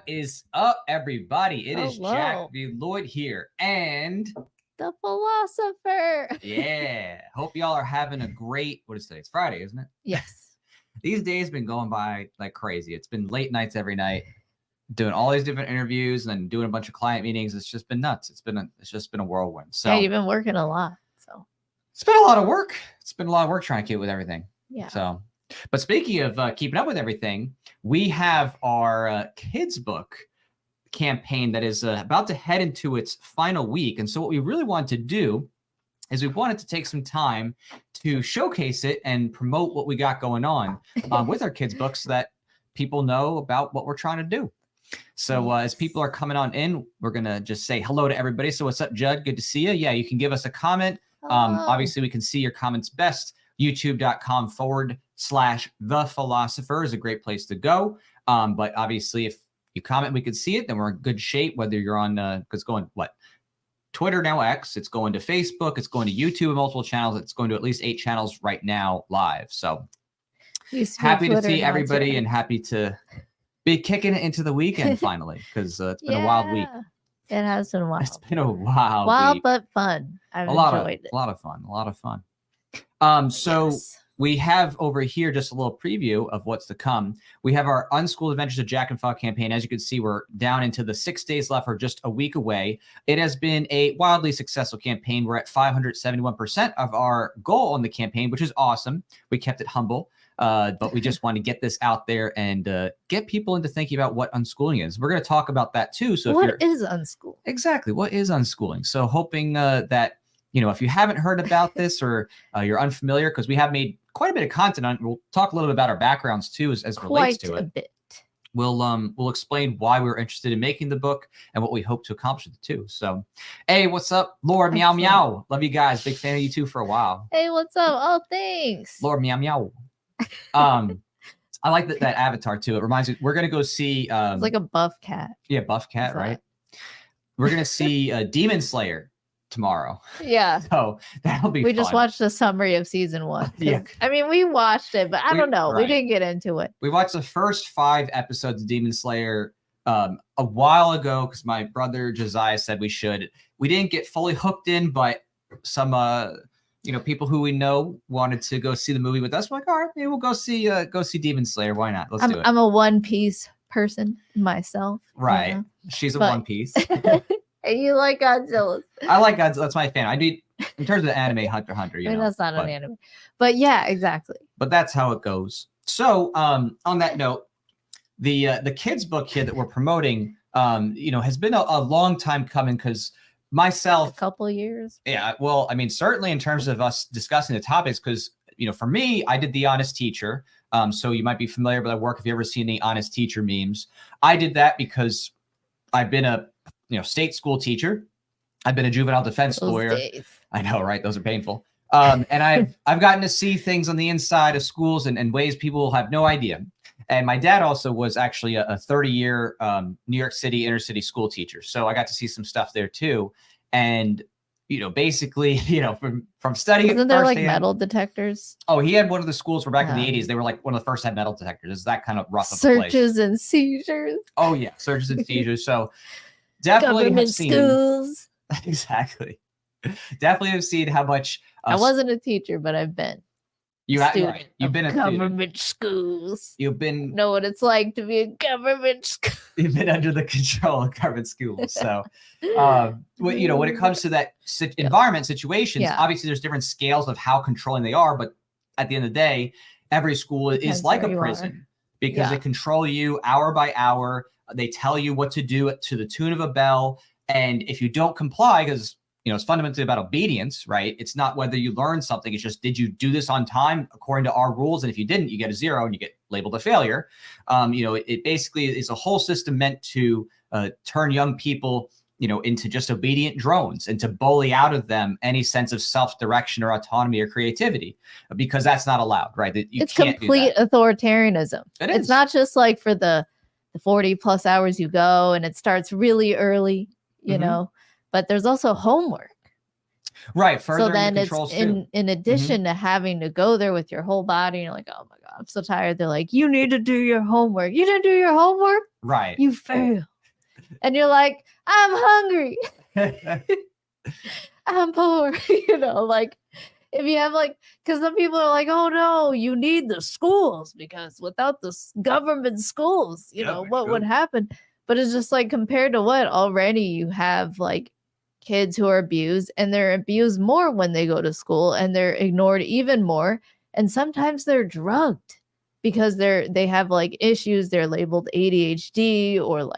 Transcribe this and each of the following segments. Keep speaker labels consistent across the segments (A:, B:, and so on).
A: What is up, everybody? It is Jack
B: Hello.
A: V. Lloyd here, and
B: The philosopher.
A: yeah, hope y'all are having a great. What is today? It's Friday, isn't it?
B: Yes.
A: These days been going by like crazy. It's been late nights every night, doing all these different interviews and then doing a bunch of client meetings. It's just been nuts. It's just been a whirlwind. So
B: Yeah, you've been working a lot. So
A: it's been a lot of work. It's been a lot of work trying to keep with everything.
B: yeah.
A: So, but speaking of keeping up with everything, we have our kids book campaign that is about to head into its final week. And so what we really wanted to do is we wanted to take some time to showcase it and promote what we got going on with our kids book so that people know about what we're trying to do. So as people are coming on in, we're going to just say hello to everybody. So what's up, Judd? Good to see you. Yeah, you can give us a comment. Obviously, we can see your comments best. YouTube.com/The Philosopher is a great place to go. But obviously, if you comment, we can see it, then we're in good shape, whether you're on, it's going, Twitter, now X, it's going to Facebook, it's going to YouTube, multiple channels, it's going to at least 8 channels right now live. So happy to see everybody and happy to be kicking it into the weekend finally, because it's been a wild week.
B: It has been wild.
A: It's been a wild week.
B: But fun. I've
A: enjoyed
B: it.
A: A lot of fun. So we have over here just a little preview of what's to come. We have our Unschooled Adventures of Jack and Fog campaign. As you can see, we're down into the 6 days left, or just a week away. It has been a wildly successful campaign. We're at 571% of our goal on the campaign, which is awesome. We kept it humble, but we just want to get this out there and get people into thinking about what unschooling is. We're going to talk about that too. So
B: what is unschooling?
A: Exactly. What is unschooling? So hoping that, if you haven't heard about this or you're unfamiliar, because we have made quite a bit of content on it. We'll talk a little bit about our backgrounds too, as relates to it. Quite a bit. We'll explain why we were interested in making the book and what we hope to accomplish with it too. So, hey, what's up, Lord Meow Meow? Love you guys. Big fan of you too for a while.
B: Hey, what's up? Oh, thanks.
A: Lord Meow Meow. I like that avatar too. It reminds me, we're gonna go see.
B: It's like a buff cat.
A: Yeah, buff cat, right? We're gonna see Demon Slayer tomorrow.
B: Yeah.
A: So that'll be
B: fun. Just watched a summry of season 1.
A: Yeah.
B: I mean, we watched it, but I don't know. Right. We didn't get into it.
A: We watched the first 5 episodes of Demon Slayer a while ago because my brother Josiah said we should. We didn't get fully hooked in, but some people who we know wanted to go see the movie with us. We're like, all right, maybe we'll go see Demon Slayer. Why not? Let's do it.
B: I'm a One Piece person myself.
A: Right. She's a One Piece.
B: And you like Godzilla.
A: I like Godzilla. That's my fan. I do, in terms of the anime, Hunter x Hunter.
B: That's not an anime. But yeah, exactly.
A: But that's how it goes. So on that note, the kids book here that we're promoting, has been a long time coming because myself.
B: A couple of years.
A: Yeah. Well, I mean, certainly in terms of us discussing the topics, because, for me, I did The Honest Teacher. So you might be familiar with my work if you ever seen the Honest Teacher memes. I did that because I've been a state school teacher. I've been a juvenile defense lawyer.
B: Days.
A: I know, right? Those are painful. And I've gotten to see things on the inside of schools and ways people have no idea. And my dad also was actually a 30-year New York City inner city school teacher. So I got to see some stuff there too. And basically, from studying.
B: Isn't there like metal detectors?
A: Oh, he had one of the schools where back in the 80s, they were like one of the first had metal detectors. It's that kind of rough of a place.
B: Searches and seizures.
A: Oh yeah, searches and seizures. So definitely
B: government schools.
A: Exactly. Definitely have seen how much.
B: I wasn't a teacher, but I've been.
A: Right. You've been a
B: government schools.
A: You've been
B: know what it's like to be a government school.
A: You've been under the control of government schools. So, when it comes to that environment situations, obviously there's different scales of how controlling they are. But at the end of the day, every school is like a prison because they control you hour by hour. They tell you what to do to the tune of a bell. And if you don't comply, because it's fundamentally about obedience, right? It's not whether you learn something. It's just, did you do this on time according to our rules? And if you didn't, you get a 0 and you get labeled a failure. It basically is a whole system meant to turn young people, into just obedient drones and to bully out of them any sense of self-direction or autonomy or creativity, because that's not allowed, right?
B: It's complete authoritarianism. It's not just like for the 40 plus hours you go and it starts really early, but there's also homework.
A: Right.
B: So then it's
A: in
B: addition to having to go there with your whole body, you're like, oh my God, I'm so tired. They're like, you need to do your homework. You didn't do your homework?
A: Right.
B: You fail. And you're like, I'm hungry. I'm poor. Like if you have because some people are like, oh no, you need the schools because without the government schools, what would happen? But it's just like compared to what already you have kids who are abused, and they're abused more when they go to school, and they're ignored even more. And sometimes they're drugged because they have issues. They're labeled ADHD or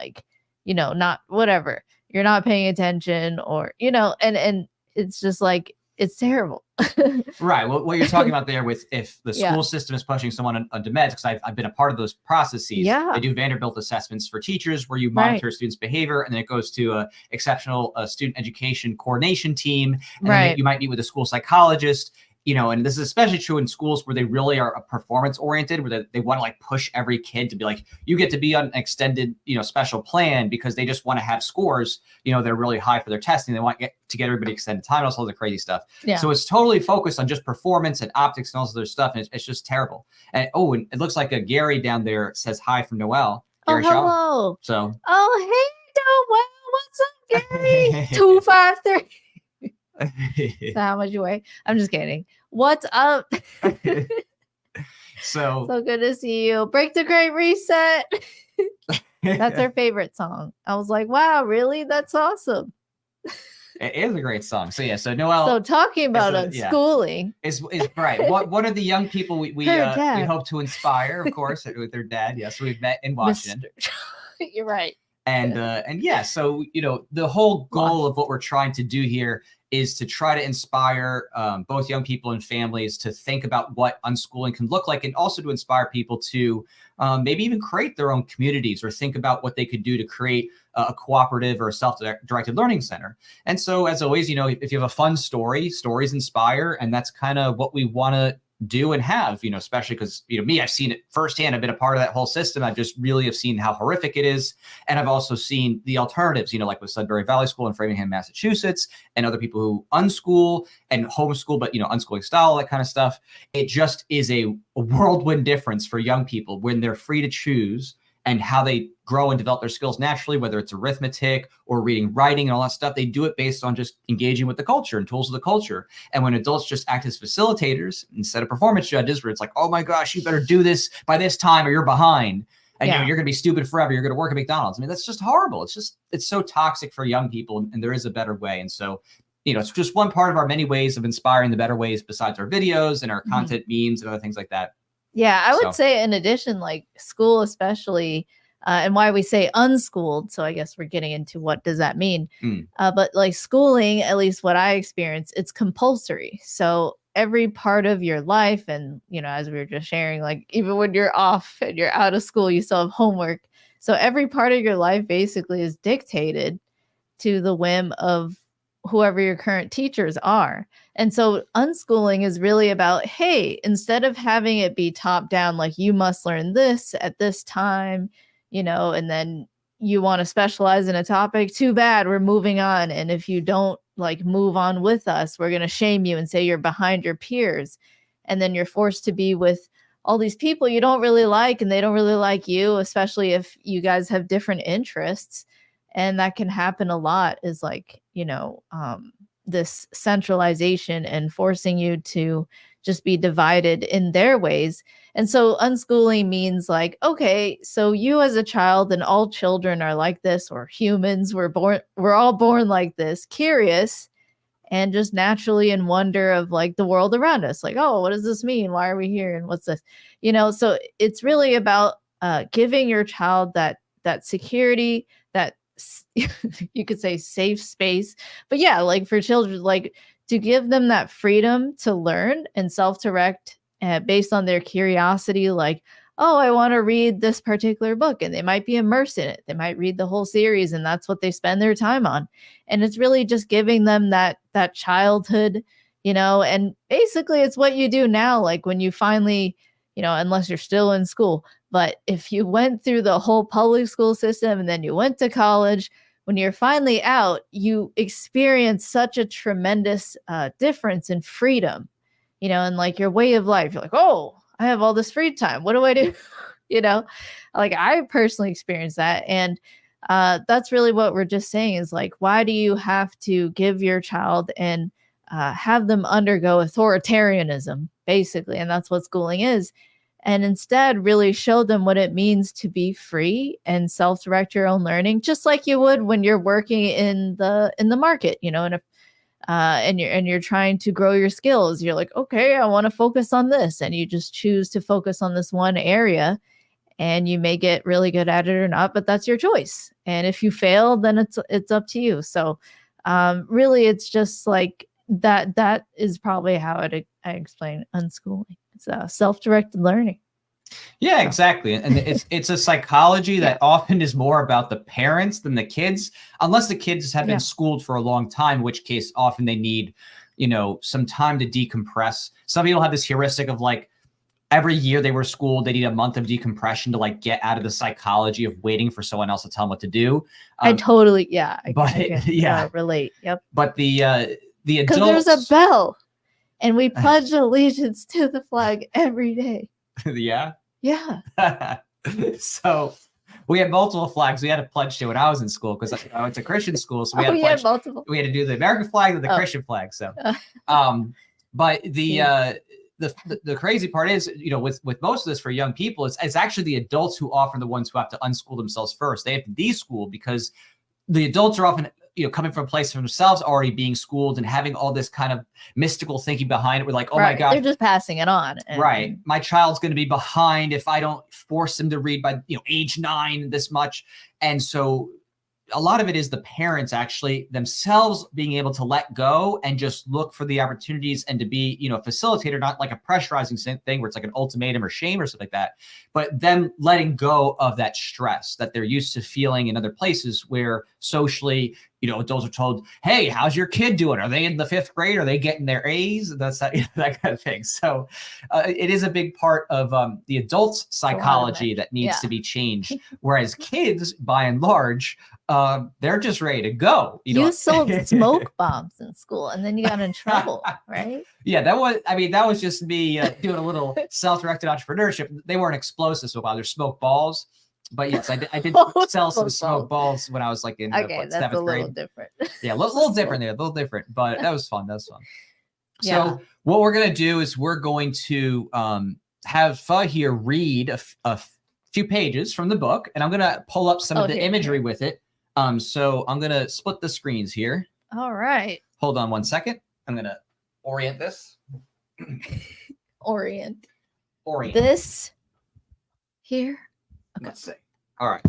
B: not whatever. You're not paying attention or, and it's just it's terrible.
A: Right. Well, what you're talking about there with if the school system is pushing someone onto meds, because I've been a part of those processes.
B: Yeah.
A: They do Vanderbilt assessments for teachers where you monitor students' behavior, and then it goes to a exceptional student education coordination team. And then you might meet with a school psychologist. And this is especially true in schools where they really are performance oriented, where they want to push every kid to be like, you get to be on an extended, special plan, because they just want to have scores, they're really high for their testing. They want to get everybody extended time and all the crazy stuff. Yeah. So it's totally focused on just performance and optics and all this other stuff. And it's just terrible. And and it looks like a Gary down there says hi from Noel. Gary
B: hello.
A: So.
B: Oh, hey, Noel. What's up, Gary? 253. So how much you weigh? I'm just kidding. What's up?
A: So
B: good to see you. Break the Great Reset. That's our favorite song. I was like, wow, really? That's awesome.
A: It is a great song. So Noel.
B: So talking about unschooling
A: is right. What are the young people we hope to inspire? Of course, with their dad. Yes, we've met in Washington.
B: You're right.
A: And so the whole goal of what we're trying to do here is to try to inspire both young people and families to think about what unschooling can look like, and also to inspire people to maybe even create their own communities or think about what they could do to create a cooperative or a self-directed learning center. And so, as always, if you have a fun story, stories inspire, and that's kind of what we want to do and have, especially because, me, I've seen it firsthand. I've been a part of that whole system. I've just really have seen how horrific it is. And I've also seen the alternatives, like with Sudbury Valley School in Framingham, Massachusetts, and other people who unschool and homeschool, but, unschooling style, that kind of stuff. It just is a whirlwind difference for young people when they're free to choose and how they grow and develop their skills naturally, whether it's arithmetic or reading, writing, and all that stuff. They do it based on just engaging with the culture and tools of the culture. And when adults just act as facilitators instead of performance judges, where it's like, oh my gosh, you better do this by this time or you're behind. And you're going to be stupid forever. You're going to work at McDonald's. I mean, that's just horrible. It's so toxic for young people, and there is a better way. And so, it's just one part of our many ways of inspiring the better ways besides our videos and our content memes and other things like that.
B: Yeah, I would say in addition, school especially, and why we say unschooled. So I guess we're getting into what does that mean. But schooling, at least what I experience, it's compulsory. So every part of your life, and, as we were just sharing, even when you're off and you're out of school, you still have homework. So every part of your life basically is dictated to the whim of whoever your current teachers are. And so unschooling is really about, hey, instead of having it be top down, you must learn this at this time, and then you want to specialize in a topic, too bad, we're moving on. And if you don't move on with us, we're going to shame you and say you're behind your peers. And then you're forced to be with all these people you don't really like, and they don't really like you, especially if you guys have different interests. And that can happen a lot, is this centralization and forcing you to just be divided in their ways. And so unschooling means okay, so you as a child, and all children are like this, or humans, we're all born like this, curious, and just naturally in wonder of the world around us. Oh, what does this mean? Why are we here? And what's this? So it's really about giving your child that security, that you could say safe space. But yeah, for children, to give them that freedom to learn and self-direct based on their curiosity, oh, I want to read this particular book, and they might be immersed in it. They might read the whole series, and that's what they spend their time on. And it's really just giving them that childhood, and basically it's what you do now. When you finally, unless you're still in school, but if you went through the whole public school system and then you went to college, when you're finally out, you experience such a tremendous difference in freedom, and like your way of life. You're like, oh, I have all this free time. What do I do? Like I personally experienced that. And that's really what we're just saying is like, why do you have to give your child and have them undergo authoritarianism, basically? And that's what schooling is. And instead really show them what it means to be free and self-direct your own learning, just like you would when you're working in the market, and you're trying to grow your skills. You're like, okay, I want to focus on this. And you just choose to focus on this one area, and you may get really good at it or not, but that's your choice. And if you fail, then it's up to you. So really it's just like that is probably how I explain unschooling. It's self-directed learning.
A: Yeah, exactly. And it's a psychology that often is more about the parents than the kids, unless the kids have been schooled for a long time, in which case often they need, some time to decompress. Some people have this heuristic of like every year they were schooled, they need a month of decompression to like get out of the psychology of waiting for someone else to tell them what to do.
B: I totally, relate. Yep.
A: But the adults,
B: because there's a bell. And we pledge allegiance to the flag every day.
A: Yeah.
B: Yeah.
A: So we had multiple flags we had to pledge to when I was in school because it's a Christian school. So we had multiple. We had to do the American flag and the Christian flag. So, but the crazy part is, with most of this for young people, it's actually the adults who often the ones who have to unschool themselves first. They have to deschool because the adults are often coming from a place of themselves already being schooled and having all this kind of mystical thinking behind it. We're like, oh my God.
B: They're just passing it on.
A: Right. My child's going to be behind if I don't force them to read by, age 9 this much. And so a lot of it is the parents actually themselves being able to let go and just look for the opportunities and to be, a facilitator, not like a pressurizing thing where it's like an ultimatum or shame or something like that, but them letting go of that stress that they're used to feeling in other places where socially, adults are told, hey, how's your kid doing? Are they in the 5th grade? Are they getting their A's? That's that kind of thing. So it is a big part of the adult's psychology that needs to be changed. Whereas kids, by and large, they're just ready to go.
B: You sold smoke bombs in school and then you got in trouble, right?
A: Yeah, that was just me doing a little self-directed entrepreneurship. They weren't explosive smoke bombs, they're smoke balls. But yes, I did sell some smoke balls when I was like in 7th grade.
B: Different.
A: Yeah, a little different there, a little different, but that was fun. So what we're going to do is we're going to have Pha here read a few pages from the book, and I'm going to pull up some of the imagery with it. So I'm going to split the screens here.
B: All right.
A: Hold on one second. I'm going to orient this.
B: Orient.
A: This
B: here.
A: Okay. Let's see. All right.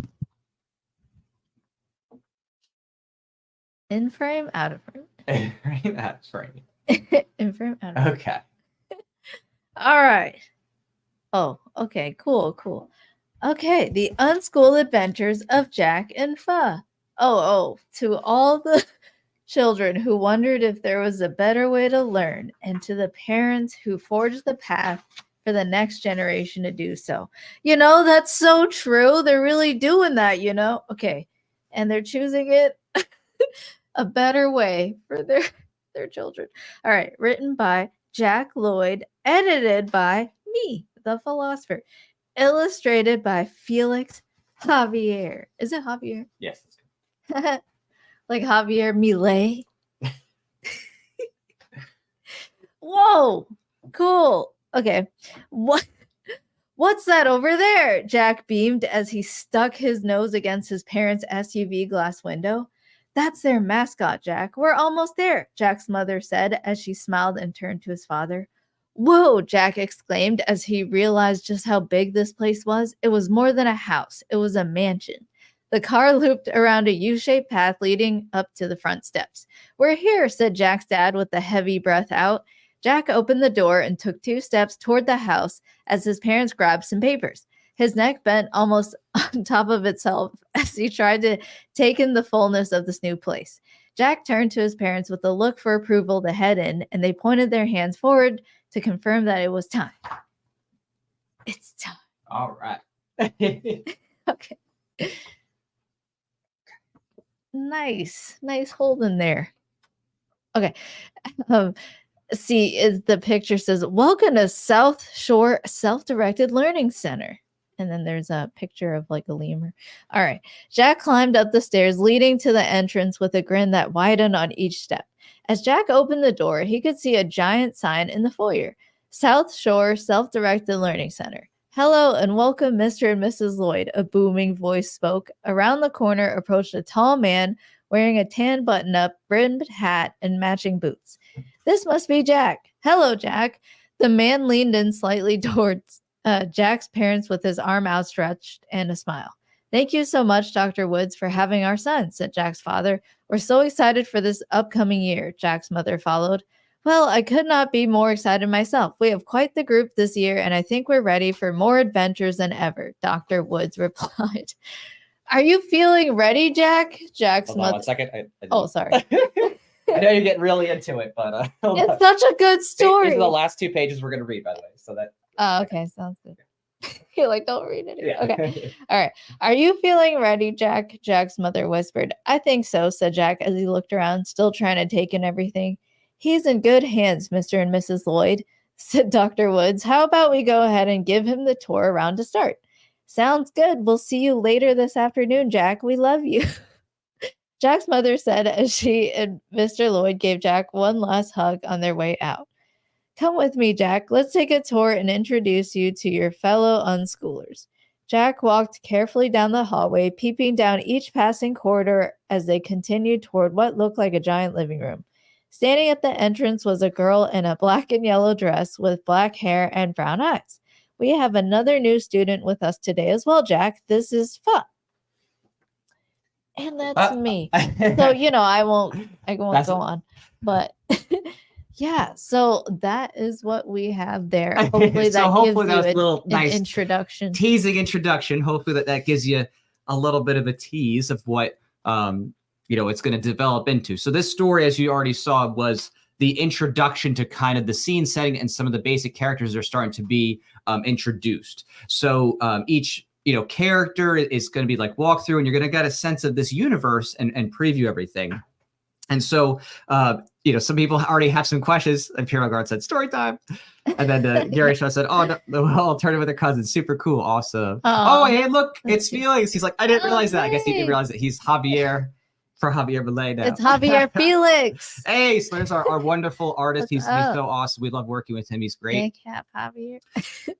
B: In frame, out of frame.
A: In frame, out of frame.
B: In frame, out of frame.
A: Okay.
B: All right. Oh, okay. Cool. Okay. The Unschooled Adventures of Jack and Pha. Oh, to all the children who wondered if there was a better way to learn, and to the parents who forged the path for the next generation to do so. That's so true. They're really doing that, Okay. And they're choosing it a better way for their children. All right. Written by Jack Lloyd, edited by me, the philosopher, illustrated by Felix Javier. Is it Javier?
A: Yes.
B: Like Javier Milei. Whoa. Cool. Okay. What's that over there? Jack beamed as he stuck his nose against his parents' SUV glass window. That's their mascot, Jack. We're almost there, Jack's mother said as she smiled and turned to his father. Whoa, Jack exclaimed as he realized just how big this place was. It was more than a house. It was a mansion. The car looped around a U-shaped path leading up to the front steps. We're here, said Jack's dad with a heavy breath out. Jack opened the door and took 2 steps toward the house as his parents grabbed some papers. His neck bent almost on top of itself as he tried to take in the fullness of this new place. Jack turned to his parents with a look for approval to head in, and they pointed their hands forward to confirm that it was time. It's time.
A: All right.
B: Okay. Nice hold in there. Okay. Um, the picture says, welcome to South Shore Self-Directed Learning Center. And then there's a picture of like a lemur. All right. Jack climbed up the stairs leading to the entrance with a grin that widened on each step. As Jack opened the door, he could see a giant sign in the foyer. South Shore Self-Directed Learning Center. Hello and welcome, Mr. and Mrs. Lloyd, a booming voice spoke. Around the corner approached a tall man wearing a tan button-up, brimmed hat, and matching boots. This must be Jack. Hello, Jack. The man leaned in slightly towards Jack's parents with his arm outstretched and a smile. Thank you so much, Dr. Woods, for having our son, said Jack's father. We're so excited for this upcoming year, Jack's mother followed. Well, I could not be more excited myself. We have quite the group this year, and I think we're ready for more adventures than ever, Dr. Woods replied. Are you feeling ready, Jack? Jack's
A: mother.
B: Hold
A: on 1 second.
B: Sorry.
A: I know you're getting really into it, but
B: it's such a good story.
A: These are the last 2 pages we're going to read, by the way. So that.
B: Oh, okay. Sounds good. You're like, don't read it. Yeah. Okay. All right. Are you feeling ready, Jack? Jack's mother whispered. I think so, said Jack as he looked around, still trying to take in everything. He's in good hands, Mr. and Mrs. Lloyd, said Dr. Woods. How about we go ahead and give him the tour around to start? Sounds good. We'll see you later this afternoon, Jack. We love you. Jack's mother said as she and Mr. Lloyd gave Jack one last hug on their way out. Come with me, Jack. Let's take a tour and introduce you to your fellow unschoolers. Jack walked carefully down the hallway, peeping down each passing corridor as they continued toward what looked like a giant living room. Standing at the entrance was a girl in a black and yellow dress with black hair and brown eyes. We have another new student with us today as well, Jack. This is Fa. And that's me. So, I won't go on. But yeah, so that is what we have there. Hopefully that gives you a little nice introduction.
A: Teasing introduction. Hopefully that gives you a little bit of a tease of what it's going to develop into. So this story, as you already saw, was the introduction to kind of the scene setting, and some of the basic characters are starting to be introduced. So each character is going to be like walkthrough, and you're going to get a sense of this universe and preview everything. And so, some people already have some questions. And Pierre Lagarde said, story time. And then Gary Shaw said, oh, no, I'll turn it with their cousins. Super cool. Awesome. Oh, hey, look, it's Felix. He's like, I didn't realize that. I guess he didn't realize that he's Javier for Javier Belay now.
B: It's Javier Felix.
A: Hey, so there's our wonderful artist. He's so awesome. We love working with him. He's great.
B: Big Javier.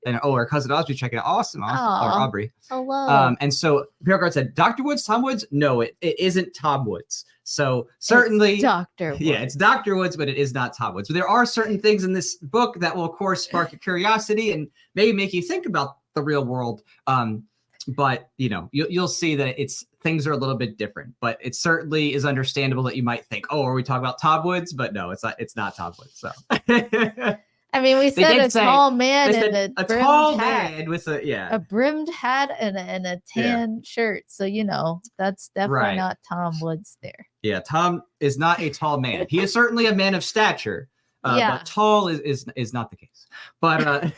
A: And our cousin Aubrey checking out. Awesome. Or Aubrey.
B: Hello.
A: And so Pierre Lagarde said, Dr. Woods, Tom Woods? No, it isn't Tom Woods. So certainly,
B: it's Dr. Woods.
A: Yeah, it's Dr. Woods, but it is not Tom Woods. But there are certain things in this book that will, of course, spark your curiosity and maybe make you think about the real world. But you'll see that things are a little bit different. But it certainly is understandable that you might think, oh, are we talking about Tom Woods? But no, it's not. It's not Tom Woods. So.
B: I mean, we said a tall man in a
A: tall
B: hat.
A: Man with a
B: brimmed hat and a tan shirt. So that's definitely not Tom Woods there.
A: Yeah, Tom is not a tall man. He is certainly a man of stature, but tall is not the case. But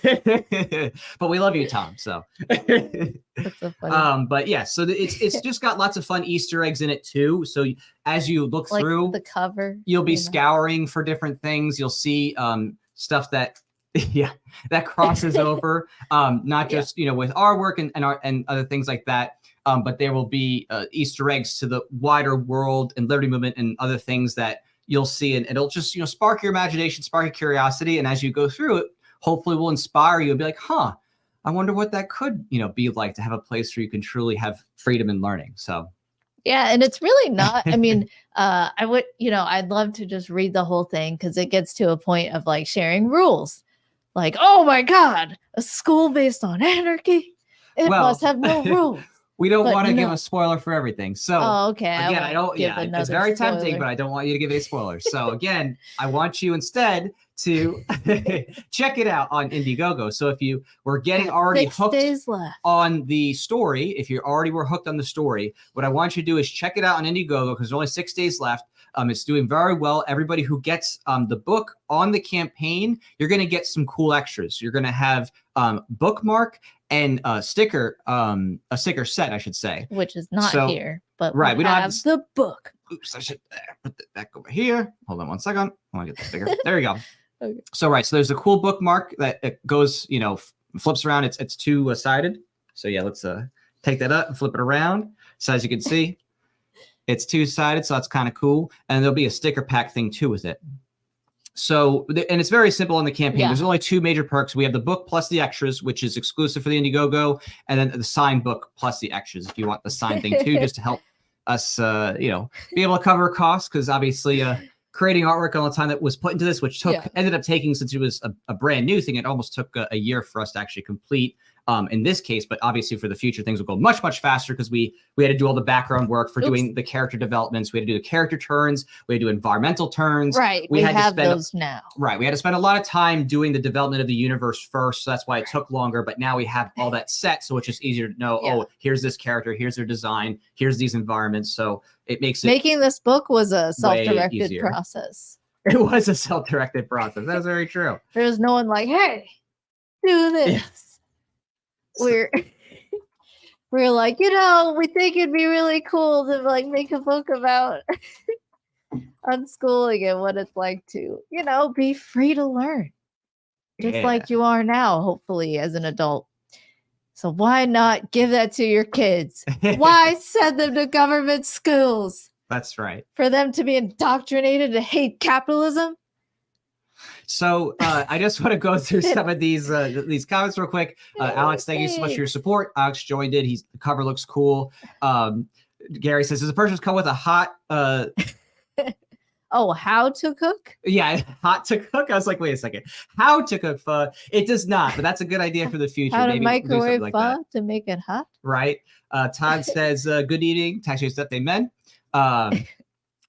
A: but we love you, Tom. So
B: that's so funny.
A: But yeah, so it's just got lots of fun Easter eggs in it too. So as you look through
B: the cover,
A: you'll be scouring for different things. You'll see stuff that crosses over, not just with our work and other things like that, but there will be Easter eggs to the wider world and Liberty Movement and other things that you'll see, and it'll just spark your imagination, spark your curiosity, and as you go through it, hopefully will inspire you and be like, I wonder what that could be like to have a place where you can truly have freedom in learning. So
B: yeah, and it's really not, I mean, I would, I'd love to just read the whole thing because it gets to a point of like sharing rules. Like, oh my God, a school based on anarchy. It must have no rules.
A: We don't want to give a spoiler for everything. So
B: okay.
A: Again, I don't, it's very tempting, but I don't want you to give any spoilers. So again, I want you instead to check it out on Indiegogo. So if you were getting already hooked on the story, if you already were hooked on the story, what I want you to do is check it out on Indiegogo because there's only 6 days left. It's doing very well. Everybody who gets the book on the campaign, you're going to get some cool extras. You're going to have bookmark and a sticker set, I should say.
B: Which is not here. but
A: right.
B: we don't have the book.
A: Oops, I should put that back over here. Hold on one second. I want to get that bigger. There you go.
B: Okay.
A: So there's a cool bookmark that it goes, flips around. It's two-sided. So yeah, let's take that up and flip it around. So as you can see, it's two-sided, so that's kind of cool. And there'll be a sticker pack thing too with it. So, and it's very simple on the campaign. There's only two major perks. We have the book plus the extras, which is exclusive for the Indiegogo, and then the signed book plus the extras if you want the signed thing too, just to help us, be able to cover costs, because obviously creating artwork all the time that was put into this, which ended up taking, since it was a brand new thing, it almost took a year for us to actually complete. In this case, but obviously for the future, things will go much, much faster, because we had to do all the background work for doing the character developments. We had to do the character turns. We had to do environmental turns.
B: Right. We had have to spend, those now.
A: Right. We had to spend a lot of time doing the development of the universe first. So that's why it took longer. But now we have all that set. So it's just easier to know, oh, here's this character. Here's their design. Here's these environments. So it makes it.
B: Making this book was a self-directed process.
A: It was a self-directed process. That's very true.
B: There's no one like, hey, do this. Yeah. We're like, we think it'd be really cool to like make a book about unschooling and what it's like to, be free to learn. Just like you are now, hopefully, as an adult. So why not give that to your kids? Why send them to government schools?
A: That's right.
B: For them to be indoctrinated to hate capitalism?
A: So I just want to go through some of these comments real quick. Alex, thank you so much for your support. Alex joined it. The cover looks cool. Gary says, does the purchase come with a hot?
B: How to cook?
A: Yeah, hot to cook. I was like, wait a second. How to cook pho? It does not, but that's a good idea for the future.
B: How to microwave pho to make it hot?
A: Right. Todd says, good eating. Tax step, amen.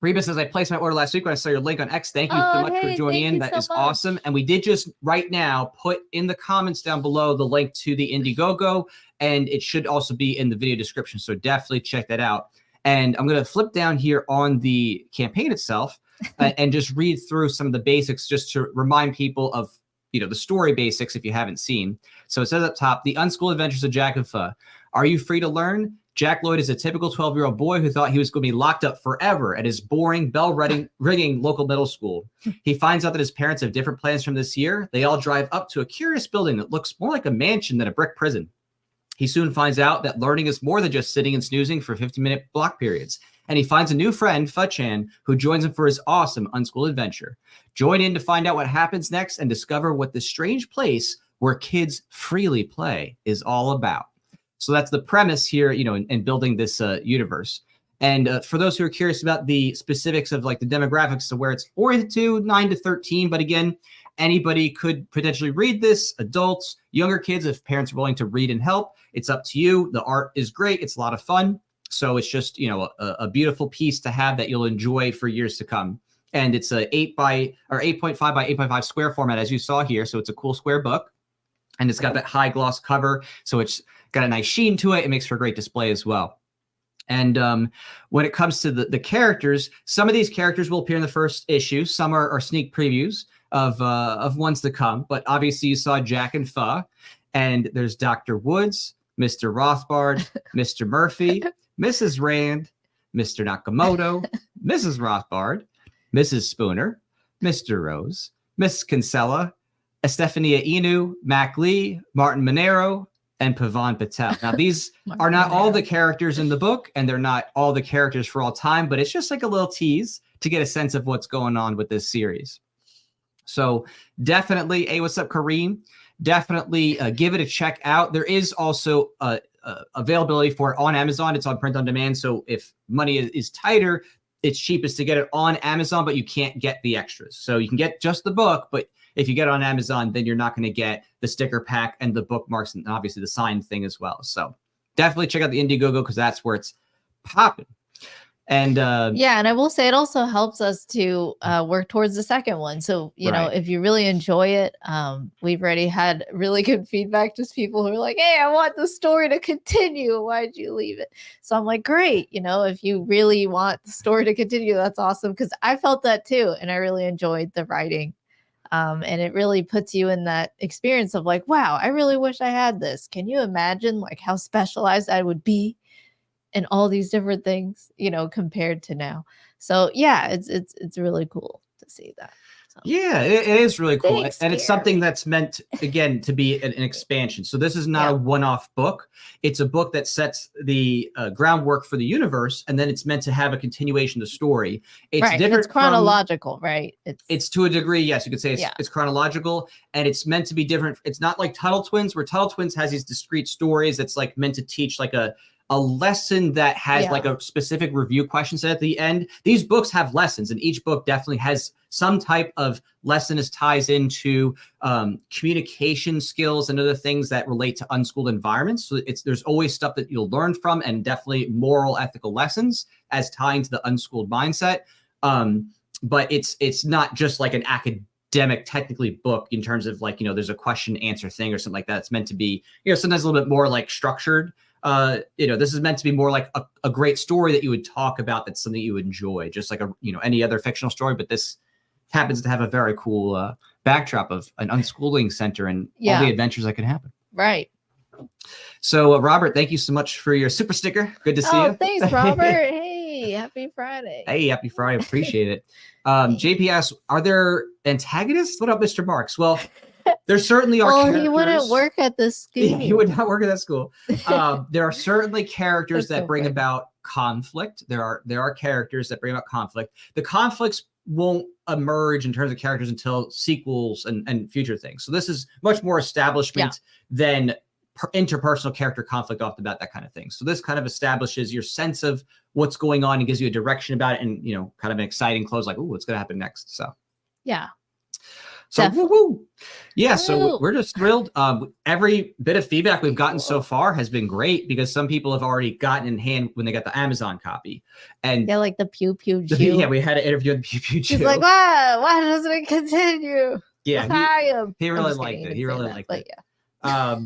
A: Reba says, I placed my order last week when I saw your link on X. Thank you so much for joining in. That is awesome. And we did just right now put in the comments down below the link to the Indiegogo, and it should also be in the video description. So definitely check that out. And I'm going to flip down here on the campaign itself and just read through some of the basics just to remind people of, the story basics if you haven't seen. So it says up top, the Unschooled Adventures of Jack and Pho. Are you free to learn? Jack Lloyd is a typical 12-year-old boy who thought he was going to be locked up forever at his boring, bell-ringing local middle school. He finds out that his parents have different plans from this year. They all drive up to a curious building that looks more like a mansion than a brick prison. He soon finds out that learning is more than just sitting and snoozing for 50-minute block periods. And he finds a new friend, Pho-chan, who joins him for his awesome Unschooled adventure. Join in to find out what happens next and discover what this strange place where kids freely play is all about. So that's the premise here, in building this universe. And for those who are curious about the specifics of like the demographics of where it's oriented to, 9 to 13, but again, anybody could potentially read this, adults, younger kids, if parents are willing to read and help, it's up to you. The art is great. It's a lot of fun. So it's just, a beautiful piece to have that you'll enjoy for years to come. And it's a 8.5 by 8.5 square format, as you saw here. So it's a cool square book. And it's got that high gloss cover. So it's got a nice sheen to it. It makes for a great display as well. And when it comes to the characters, some of these characters will appear in the first issue. Some are sneak previews of ones to come. But obviously you saw Jack and Pho. And there's Dr. Woods, Mr. Rothbard, Mr. Murphy, Mrs. Rand, Mr. Nakamoto, Mrs. Rothbard, Mrs. Spooner, Mr. Rose, Miss Kinsella, Estefania Inu, Mac Lee, Martin Monero, and Pavan Patel. Now, these are not all the characters in the book, and they're not all the characters for all time, but it's just like a little tease to get a sense of what's going on with this series. So definitely, hey, what's up, Kareem? Definitely give it a check out. There is also availability for it on Amazon. It's on print on demand. So if money is tighter, it's cheapest to get it on Amazon, but you can't get the extras. So you can get just the book, but if you get it on Amazon, then you're not going to get the sticker pack and the bookmarks and obviously the signed thing as well. So definitely check out the Indiegogo because that's where it's popping. And
B: and I will say it also helps us to work towards the second one. So, you know, if you really enjoy it, we've already had really good feedback. Just people who are like, hey, I want the story to continue. Why'd you leave it? So I'm like, great. You know, if you really want the story to continue, that's awesome. Because I felt that too. And I really enjoyed the writing. And it really puts you in that experience of like, wow, I really wish I had this. Can you imagine like how specialized I would be and all these different things, compared to now. So yeah, it's really cool to see that. So.
A: Yeah, it is really cool.
B: Thanks,
A: and it's something that's meant, again, to be an expansion. So this is not a one-off book. It's a book that sets the groundwork for the universe, and then it's meant to have a continuation of the story. It's different.
B: It's chronological, right?
A: It's to a degree, yes, you could say it's chronological, and it's meant to be different. It's not like Tuttle Twins, where Tuttle Twins has these discrete stories that's like meant to teach like a lesson that has like a specific review question set at the end. These books have lessons, and each book definitely has some type of lesson as ties into communication skills and other things that relate to unschooled environments. So there's always stuff that you'll learn from, and definitely moral, ethical lessons as tying to the unschooled mindset. But it's not just like an academic technically book in terms of like, there's a question answer thing or something like that. It's meant to be, sometimes a little bit more like structured. This is meant to be more like a great story that you would talk about. That's something you would enjoy, just like any other fictional story. But this happens to have a very cool backdrop of an unschooling center and all the adventures that can happen.
B: Right.
A: So, Robert, thank you so much for your super sticker. Good to see you.
B: Thanks, Robert. Hey, happy Friday.
A: Hey, happy Friday. Appreciate it. JP asks, are there antagonists? What up, Mr. Marks? Well, there certainly are characters.
B: He wouldn't work at this school.
A: He would not work at that school. There are certainly characters that bring about conflict. There are characters that bring about conflict. The conflicts won't emerge in terms of characters until sequels and future things. So this is much more establishment than interpersonal character conflict off the bat, that kind of thing. So this kind of establishes your sense of what's going on and gives you a direction about it, and kind of an exciting close, like, ooh, what's going to happen next? So
B: yeah.
A: So woo-woo. Yeah, so we're just thrilled. Every bit of feedback we've gotten so far has been great, because some people have already gotten in hand when they got the Amazon copy. And
B: like the Pew Pew Jew.
A: Yeah, we had an interview with the Pew Pew Jew.
B: He's like, why doesn't it continue?
A: Yeah, he really liked it. He really liked it.
B: Yeah.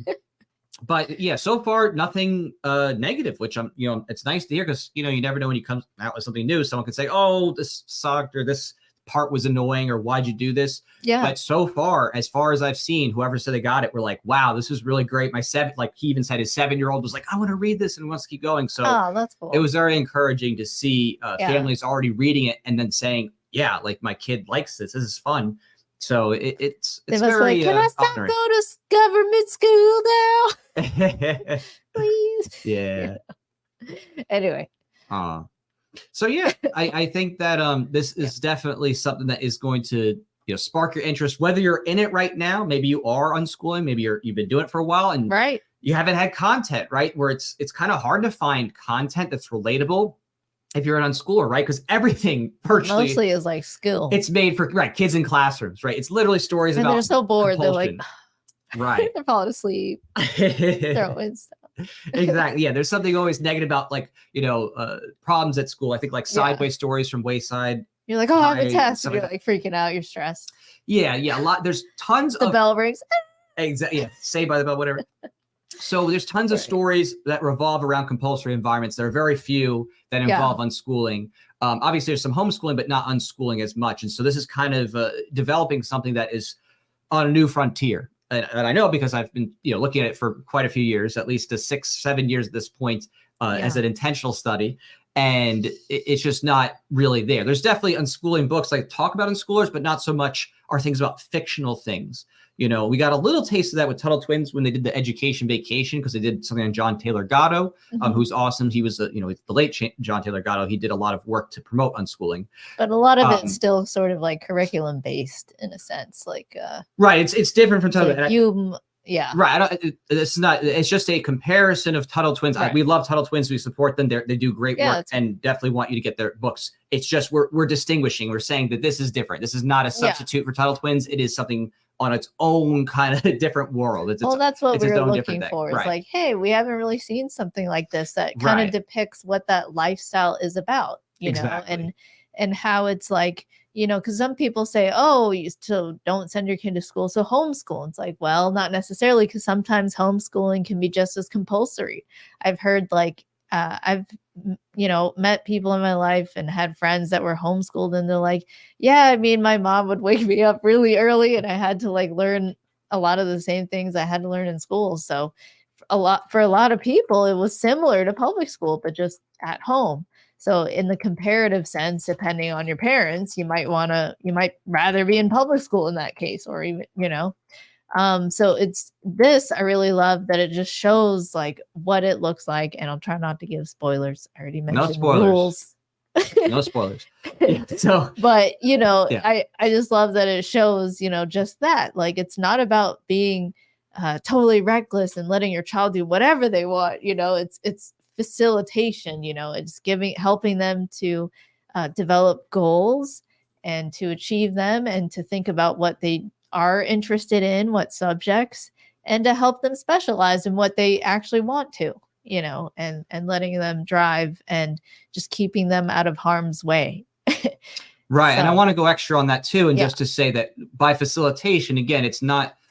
A: But yeah, so far nothing negative, which it's nice to hear, because you never know when you come out with something new. Someone could say, "Oh, this sucked," or "This part was annoying," or "Why'd you do this?"
B: Yeah.
A: But so far as I've seen, whoever said they got it, we're like, "Wow, this was really great." He even said his 7-year-old was like, "I want to read this," and wants to keep going. So
B: that's cool.
A: It was very encouraging to see families already reading it and then saying, "Yeah, like my kid likes this. This is fun." So it's very.
B: Can I stop going to government school now? Please.
A: Yeah.
B: Anyway.
A: So yeah, I think that this is definitely something that is going to spark your interest, whether you're in it right now. Maybe you are unschooling. Maybe you've been doing it for a while, and you haven't had content, right? Where it's kind of hard to find content that's relatable if you're an unschooler, right? Because everything virtually
B: mostly is like skill.
A: It's made for kids in classrooms, right? It's literally stories about.
B: They're so bored.
A: Compulsion.
B: They're like,
A: right?
B: They're falling asleep. Throwing stuff.
A: Exactly. Yeah, there's something always negative about problems at school. I think like sideways stories from Wayside.
B: You're like, I have a test. And you're like freaking out. You're stressed.
A: Yeah, a lot. There's tons of.
B: The bell rings.
A: Exactly. Yeah. Saved by the Bell, whatever. So there's tons of stories that revolve around compulsory environments. There are very few that involve unschooling. Obviously, there's some homeschooling, but not unschooling as much. And so this is kind of developing something that is on a new frontier. And I know, because I've been looking at it for quite a few years, at least 6-7 years at this point, as an intentional study. And it's just not really there. There's definitely unschooling books like talk about unschoolers, but not so much are things about fictional things. We got a little taste of that with Tuttle Twins when they did the education vacation, because they did something on John Taylor Gatto, who's awesome. He was, the late John Taylor Gatto. He did a lot of work to promote unschooling.
B: But a lot of it's still sort of like curriculum based in a sense, like
A: right. It's different from Tuttle.
B: Yeah.
A: Right. It's just a comparison of Tuttle Twins.
B: Right.
A: We love Tuttle Twins. We support them. They do great work, and definitely want you to get their books. It's just we're distinguishing. We're saying that this is different. This is not a substitute for Tuttle Twins. It is something on its own kind of different world.
B: That's what we're looking for. It's like, hey, we haven't really seen something like this that kind of depicts what that lifestyle is about, know, and how it's like, because some people say, oh, you still don't send your kid to school, so homeschool. It's like, well, not necessarily, because sometimes homeschooling can be just as compulsory. I've heard I've met people in my life and had friends that were homeschooled, and they're like, yeah, I mean, my mom would wake me up really early, and I had to learn a lot of the same things I had to learn in school. So for a lot of people, it was similar to public school, but just at home. So in the comparative sense, depending on your parents, you might rather be in public school in that case, or even, so it's this, I really love that it just shows like what it looks like. And I'll try not to give spoilers. I already mentioned the rules.
A: No spoilers. Yeah, so,
B: but I just love that it shows, just that, like, it's not about being totally reckless and letting your child do whatever they want. It's facilitation. It's helping them to develop goals and to achieve them, and to think about what they are interested in, what subjects, and to help them specialize in what they actually want to, and letting them drive and just keeping them out of harm's way.
A: Right. So, and I want to go extra on that too. And just to say that by facilitation, again,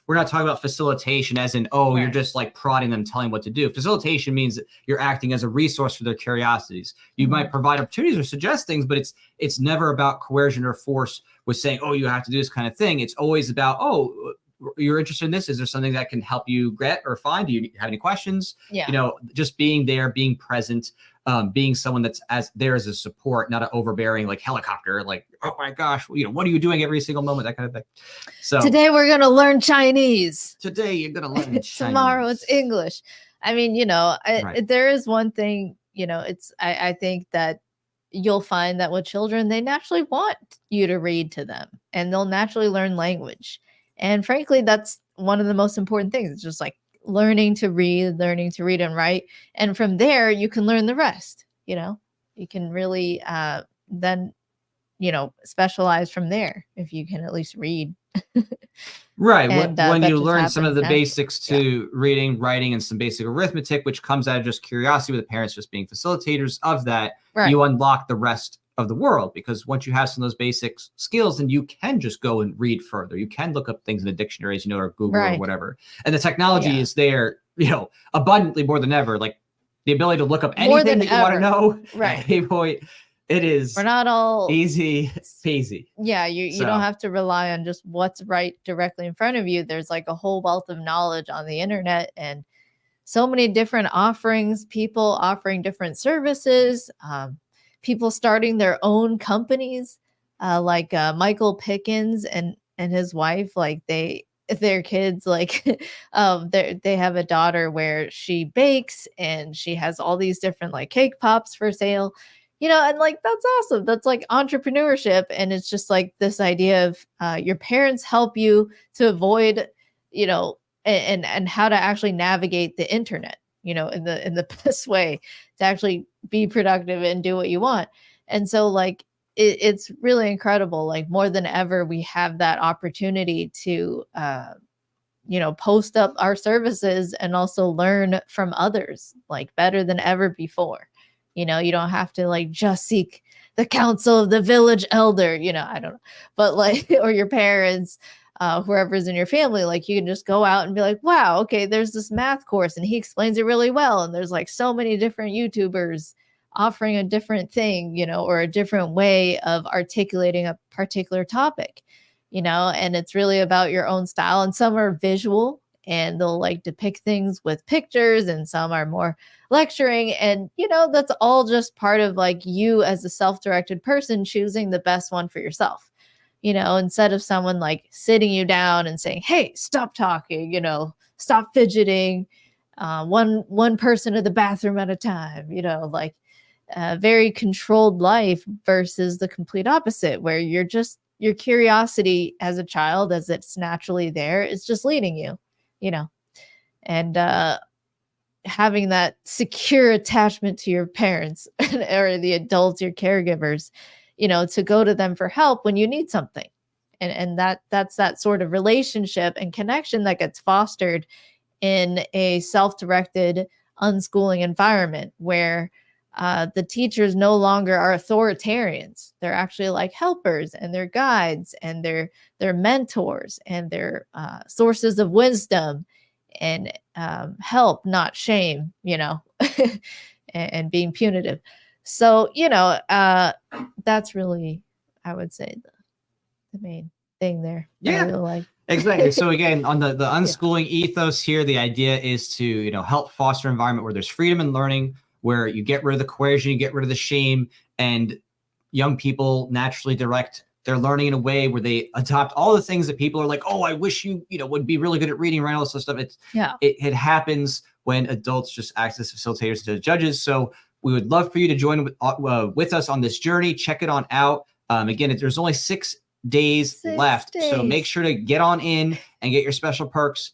A: we're not talking about facilitation as in, right, you're just like prodding them, telling what to do. Facilitation means that you're acting as a resource for their curiosities. You might provide opportunities or suggest things, but it's never about coercion or force with saying, you have to do this kind of thing. It's always about, you're interested in this. Is there something that can help you get or find? Do you have any questions? Yeah. Just being there, being present, being someone that's there as a support, not an overbearing like helicopter, like, oh my gosh, what are you doing every single moment, that kind of thing. So
B: today we're going to learn Chinese.
A: Today you're going to learn Chinese.
B: Tomorrow it's English. I mean, right, there is one thing, I think that you'll find that with children, they naturally want you to read to them, and they'll naturally learn language. And frankly, that's one of the most important things. It's just like learning to read and write. And from there, you can learn the rest. You can really then, specialize from there if you can at least read.
A: Right. And, when you learn some of the basics to reading, writing, and some basic arithmetic, which comes out of just curiosity with the parents just being facilitators of that, right, you unlock the rest of the world, because once you have some of those basic skills, then you can just go and read further. You can look up things in the dictionaries, or Google, right, or whatever. And the technology is there, abundantly more than ever. Like the ability to look up anything that you want to know. Right. Hey boy, it is.
B: We're not all
A: easy peasy.
B: Yeah. You don't have to rely on just what's right directly in front of you. There's like a whole wealth of knowledge on the internet, and so many different offerings, people offering different services, people starting their own companies, like Michael Pickens and his wife, like their kids, like they have a daughter where she bakes, and she has all these different like cake pops for sale, and like, that's awesome. That's like entrepreneurship. And it's just like this idea of your parents help you to avoid, and how to actually navigate the internet, in the best way to actually be productive and do what you want. And so like, it's really incredible. Like more than ever, we have that opportunity to, post up our services and also learn from others, like better than ever before. You don't have to like just seek the counsel of the village elder, I don't know, but like, or your parents, whoever's in your family, like you can just go out and be like, wow, okay, there's this math course and he explains it really well. And there's like so many different YouTubers offering a different thing, or a different way of articulating a particular topic, and it's really about your own style. And some are visual and they'll like depict things with pictures, and some are more lecturing. And, that's all just part of like you as a self-directed person choosing the best one for yourself. Instead of someone like sitting you down and saying, hey, stop talking, stop fidgeting, one person in the bathroom at a time, like a very controlled life, versus the complete opposite, where your curiosity as a child, as it's naturally there, is just leading you, and having that secure attachment to your parents or the adults, your caregivers, to go to them for help when you need something. And that's that sort of relationship and connection that gets fostered in a self-directed unschooling environment, where the teachers no longer are authoritarians. They're actually like helpers, and they're guides, and they're mentors, and they're sources of wisdom and help, not shame, and being punitive. So, that's really, I would say, the main thing there.
A: Yeah.
B: I really like.
A: Exactly. So again, on the unschooling ethos here, the idea is to, you know, help foster an environment where there's freedom in learning, where you get rid of the coercion, you get rid of the shame, and young people naturally direct their learning in a way where they adopt all the things that people are like, oh, I wish you know, would be really good at reading, right? All this stuff. It happens when adults just act as facilitators to judges. So we would love for you to join with us on this journey. Check it on out. Again, there's only 6 days left. So make sure to get on in and get your special perks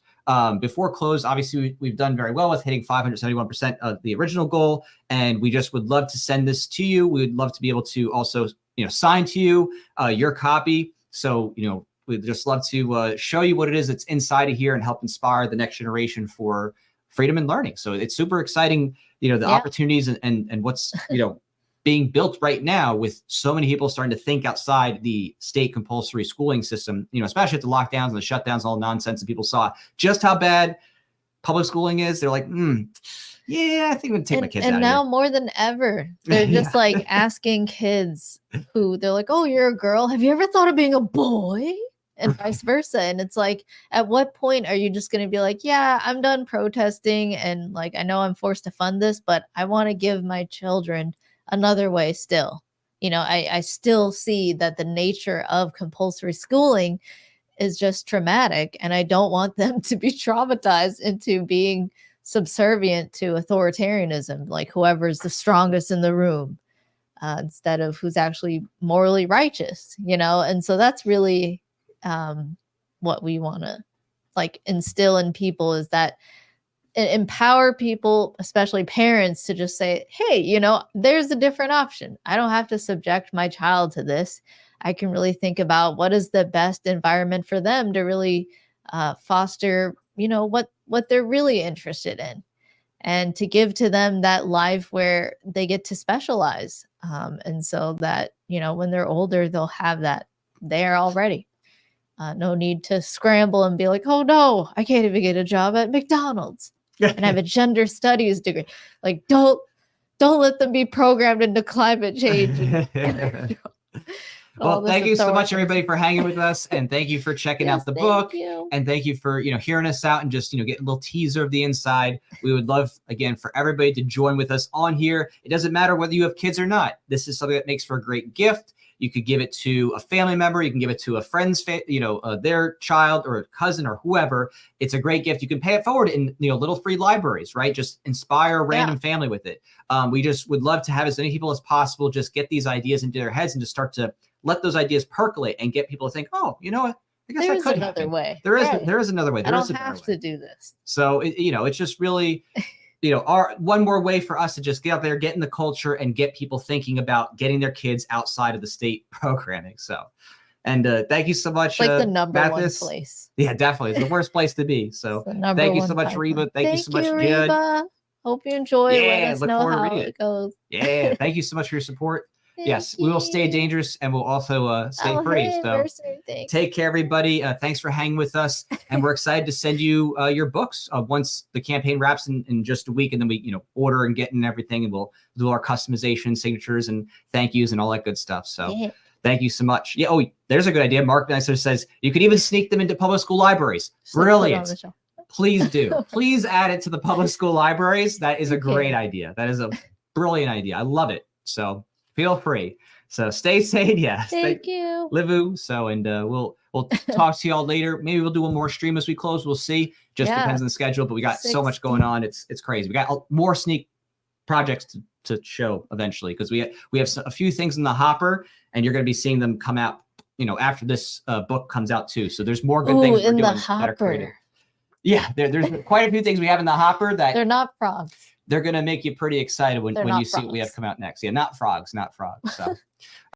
A: before close. Obviously, we've done very well with hitting 571% of the original goal. And we just would love to send this to you. We would love to be able to also, you know, sign to you your copy. So, you know, we'd just love to show you what it is that's inside of here and help inspire the next generation for freedom and learning. So it's super exciting, you know, the opportunities and what's, you know, being built right now with so many people starting to think outside the state compulsory schooling system, you know, especially at the lockdowns and the shutdowns, all nonsense, and people saw just how bad public schooling is. They're like, yeah, I think I'm gonna take my kids out. And
B: now more than ever, they're just like asking kids who they're like, oh, you're a girl. Have you ever thought of being a boy? And vice versa. And it's like, at what point are you just going to be like, yeah, I'm done protesting. And like, I know I'm forced to fund this, but I want to give my children another way still. You know, I still see that the nature of compulsory schooling is just traumatic. And I don't want them to be traumatized into being subservient to authoritarianism, like whoever's the strongest in the room, instead of who's actually morally righteous, you know? And so that's really what we want to like instill in people, is that empower people, especially parents, to just say, hey, you know, there's a different option. I don't have to subject my child to this. I can really think about what is the best environment for them to really foster, you know, what they're really interested in, and to give to them that life where they get to specialize. And so that, you know, when they're older, they'll have that there already. No need to scramble and be like, oh no, I can't even get a job at McDonald's and have a gender studies degree. Like, don't let them be programmed into climate change.
A: Well, thank you so much, everybody, for hanging with us, and thank you for checking out the book, and thank you for, you know, hearing us out and just, you know, getting a little teaser of the inside. We would love, again, for everybody to join with us on here. It doesn't matter whether you have kids or not. This is something that makes for a great gift. You could give it to a family member. You can give it to a friend's, their child or a cousin or whoever. It's a great gift. You can pay it forward in, you know, little free libraries, right? Just inspire a random family with it. We just would love to have as many people as possible just get these ideas into their heads and just start to let those ideas percolate and get people to think, oh, you know what? I guess
B: there's another way.
A: There is another way.
B: I don't have to do this.
A: So, you know, it's just really, you know, one more way for us to just get out there, get in the culture, and get people thinking about getting their kids outside of the state programming. So, and thank you so much.
B: It's like the number one place.
A: Yeah, definitely. It's the worst place to be. So thank you so much, Reba. Thank you so much, Jud.
B: Hope you enjoy. Let us know how it goes.
A: Yeah, thank you so much for your support. Yes, we will stay dangerous, and we'll also stay free. So take care, everybody. Thanks for hanging with us, and we're excited to send you your books once the campaign wraps in just a week, and then we, you know, order and get in everything, and we'll do our customization, signatures, and thank yous, and all that good stuff. So thank you so much. Yeah. Oh, there's a good idea. Mark Nicer says you could even sneak them into public school libraries. Brilliant. Please do. Please add it to the public school libraries. That is a great idea. That is a brilliant idea. I love it. So feel free. So stay sane. Yeah.
B: Thank you.
A: Livu. So, and we'll talk to y'all later. Maybe we'll do one more stream as we close. We'll see. Just depends on the schedule. But we got so much going on. It's crazy. We got more sneak projects to show eventually, because we have a few things in the hopper, and you're going to be seeing them come out, you know, after this book comes out too. So there's more good things we're doing that are creative. Yeah, there's quite a few things we have in the hopper that
B: they're not frogs.
A: They're going to make you pretty excited when you see what we have come out next. Yeah, not frogs. So